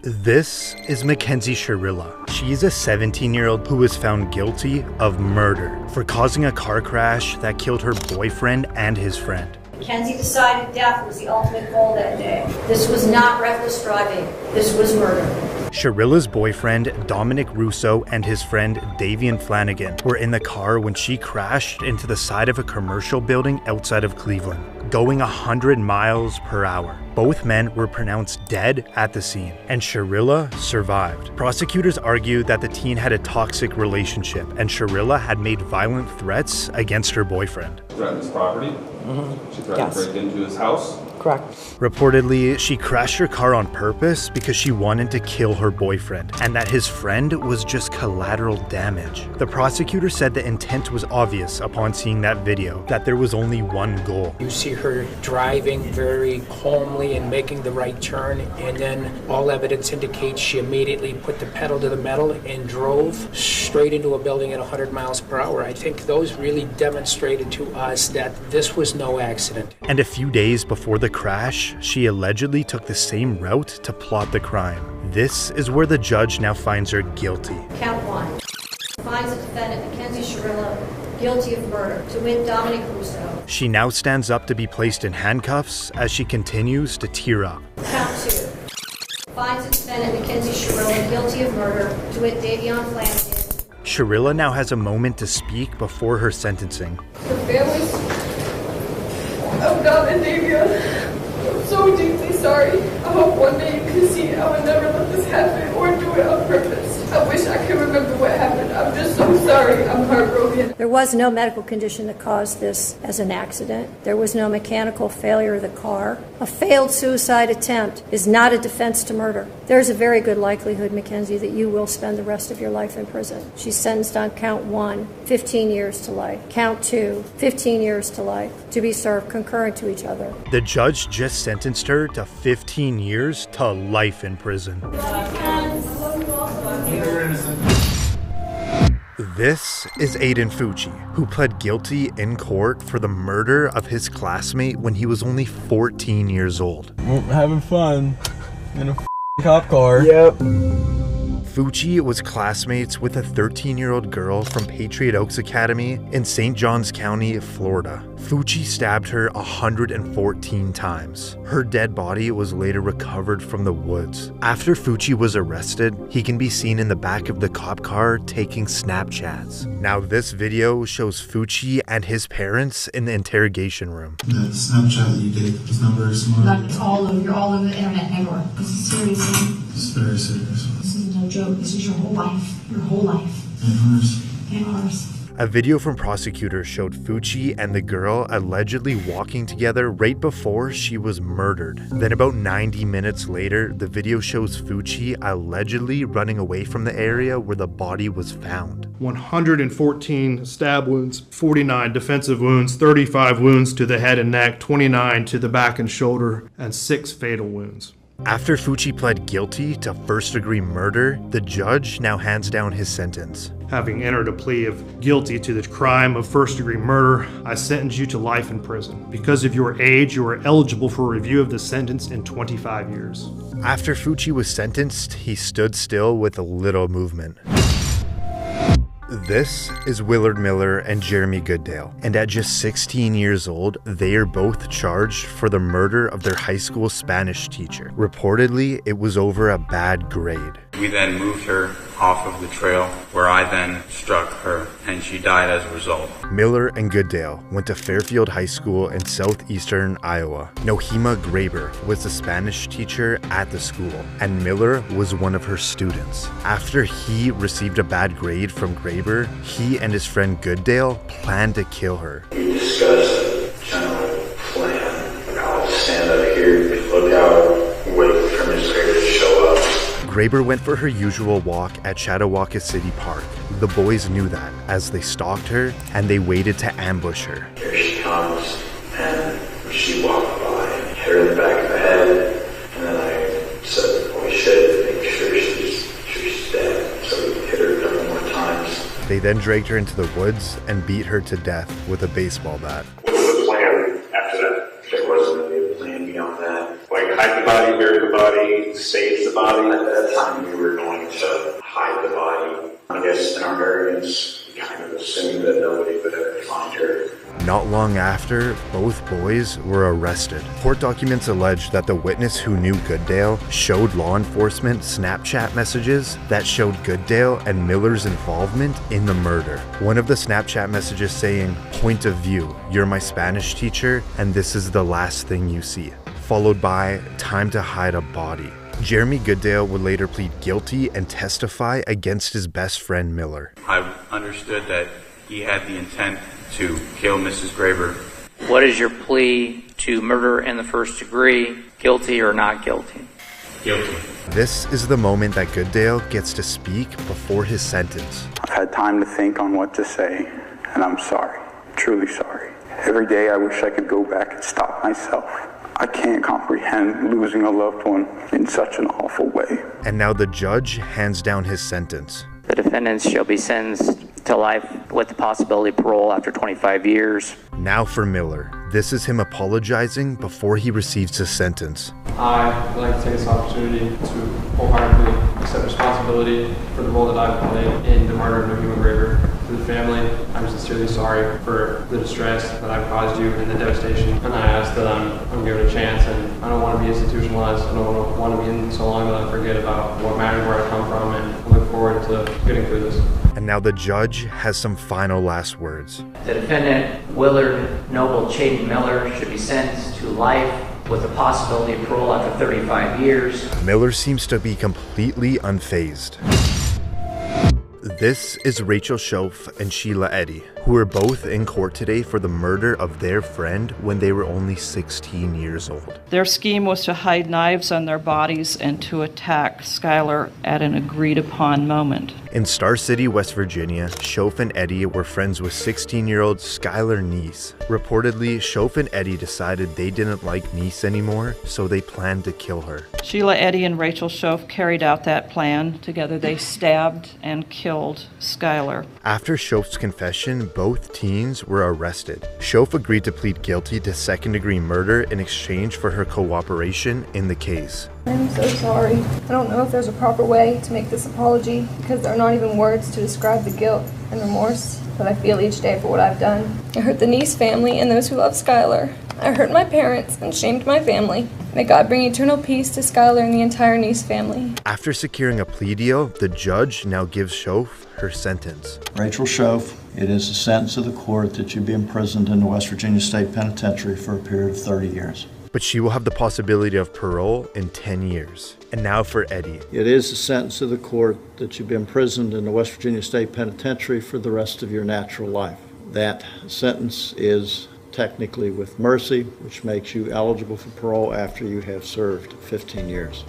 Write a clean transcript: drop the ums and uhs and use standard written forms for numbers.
This is Mackenzie Shirilla. She's a 17-year-old who was found guilty of murder for causing a car crash that killed her boyfriend and his friend. Mackenzie decided death was the ultimate goal that day. This was not reckless driving. This was murder. Shirilla's boyfriend, Dominic Russo, and his friend, Davian Flanagan, were in the car when she crashed into the side of a commercial building outside of Cleveland, going 100 miles per hour. Both men were pronounced dead at the scene, and Shirilla survived. Prosecutors argued that the teen had a toxic relationship, and Shirilla had made violent threats against her boyfriend. Threatened his property? She threatened to break into his house? Correct. Reportedly, she crashed her car on purpose because she wanted to kill her boyfriend, and that his friend was just collateral damage. The prosecutor said the intent was obvious upon seeing that video, that there was only one goal. You see her driving very calmly and making the right turn, and then all evidence indicates she immediately put the pedal to the metal and drove straight into a building at 100 miles per hour. I think those really demonstrated to us that this was no accident. And a few days before the crash, she allegedly took the same route to plot the crime. This is where the judge now finds her guilty. Count 1. Finds the defendant, Mackenzie Shirilla, guilty of murder, to wit Dominic Russo. She now stands up to be placed in handcuffs as she continues to tear up. Count 2. Finds the defendant, Mackenzie Shirilla, guilty of murder, to wit Davian Flanagan. Shirilla now has a moment to speak before her sentencing. The families of Dom and Davian, I'm so deeply sorry. I hope one day you can see I would never let this happen or do it on purpose. I wish I could remember what happened. I'm just so sorry. I'm heartbroken. There was no medical condition that caused this as an accident. There was no mechanical failure of the car. A failed suicide attempt is not a defense to murder. There's a very good likelihood, Mackenzie, that you will spend the rest of your life in prison. She's sentenced on count 1, 15 years to life. Count 2, 15 years to life, to be served concurrent to each other. The judge just sentenced her to 15 years to life in prison. This is Aiden Fucci, who pled guilty in court for the murder of his classmate when he was only 14 years old. Having fun in a cop car. Yep. Fucci was classmates with a 13-year-old girl from Patriot Oaks Academy in St. Johns County, Florida. Fucci stabbed her 114 times. Her dead body was later recovered from the woods. After Fucci was arrested, he can be seen in the back of the cop car taking Snapchats. Now this video shows Fucci and his parents in the interrogation room. The Snapchat that you did, those numbers, It's all over. You're all over the internet, everywhere. This is seriously. It's very serious. This is no joke. This is your whole life. Your whole life. And ours. And ours. A video from prosecutors showed Fucci and the girl allegedly walking together right before she was murdered. Then about 90 minutes later, the video shows Fucci allegedly running away from the area where the body was found. 114 stab wounds, 49 defensive wounds, 35 wounds to the head and neck, 29 to the back and shoulder, and 6 fatal wounds. After Fucci pled guilty to first-degree murder, the judge now hands down his sentence. Having entered a plea of guilty to the crime of first-degree murder, I sentence you to life in prison. Because of your age, you are eligible for review of the sentence in 25 years. After Fucci was sentenced, he stood still with a little movement. This is Willard Miller and Jeremy Goodale, and at just 16 years old, they are both charged for the murder of their high school Spanish teacher. Reportedly, it was over a bad grade. We then moved her off of the trail, where I then struck her, and she died as a result. Miller and Goodale went to Fairfield High School in southeastern Iowa. Nohema Graber was the Spanish teacher at the school, and Miller was one of her students. After he received a bad grade from Graber, he and his friend Goodale planned to kill her. We discussed a general plan. I'll stand up here, look out, wait for Miss Graber to show up. Graber went for her usual walk at Chautauqua City Park. The boys knew that as they stalked her and they waited to ambush her. Here she comes, and she walked by, hit her in the back of the head, and then I said, we should make sure she's dead. So we hit her a couple more times. They then dragged her into the woods and beat her to death with a baseball bat. What was the plan after that? There wasn't really a plan beyond that. Like, hide the body very quickly. everybody saves the body. At that time, we were going to hide the body. I guess in our arrogance, we kind of assumed that nobody would ever find her. Not long after, both boys were arrested. Court documents allege that the witness who knew Goodale showed law enforcement Snapchat messages that showed Goodale and Miller's involvement in the murder. One of the Snapchat messages saying, "Point of view, you're my Spanish teacher, and this is the last thing you see," followed by "Time to hide a body." Jeremy Goodale would later plead guilty and testify against his best friend Miller. I understood that he had the intent to kill Mrs. Graber. What is your plea to murder in the first degree, guilty or not guilty? Guilty. This is the moment that Goodale gets to speak before his sentence. I've had time to think on what to say, and I'm sorry. Truly sorry. Every day I wish I could go back and stop myself. I can't comprehend losing a loved one in such an awful way. And now the judge hands down his sentence. The defendants shall be sentenced to life with the possibility of parole after 25 years. Now for Miller. This is him apologizing before he receives his sentence. I'd like to take this opportunity to wholeheartedly accept responsibility for the role that I've played in the murder of Naheem Graber. To the family, I'm sincerely sorry for the distress that I've caused you and the devastation. And I ask that I'm given a chance, and I don't want to be institutionalized. I don't want to be in so long that I forget about what matters, where I come from, and I look forward to getting through this. And now the judge has some final last words. The defendant, Willard Noble Chaden Miller, should be sentenced to life with the possibility of parole after 35 years. Miller seems to be completely unfazed. This is Rachel Shoaf and Sheila Eddy, who are both in court today for the murder of their friend when they were only 16 years old. Their scheme was to hide knives on their bodies and to attack Skylar at an agreed-upon moment. In Star City, West Virginia, Shoaf and Eddy were friends with 16-year-old Skylar Neese. Reportedly, Shoaf and Eddy decided they didn't like Neese anymore, so they planned to kill her. Sheila Eddy and Rachel Shoaf carried out that plan. Together they stabbed and killed Skylar. After Shoaf's confession, both teens were arrested. Shoaf agreed to plead guilty to second-degree murder in exchange for her cooperation in the case. I'm so sorry. I don't know if there's a proper way to make this apology because there are not even words to describe the guilt and remorse that I feel each day for what I've done. I hurt the Neese family and those who love Skylar. I hurt my parents and shamed my family. May God bring eternal peace to Skylar and the entire Neese family. After securing a plea deal, the judge now gives Shoaf her sentence. Rachel Shoaf, it is the sentence of the court that you be imprisoned in the West Virginia State Penitentiary for a period of 30 years. But she will have the possibility of parole in 10 years. And now for Eddy. It is the sentence of the court that you be imprisoned in the West Virginia State Penitentiary for the rest of your natural life. That sentence is technically with mercy, which makes you eligible for parole after you have served 15 years.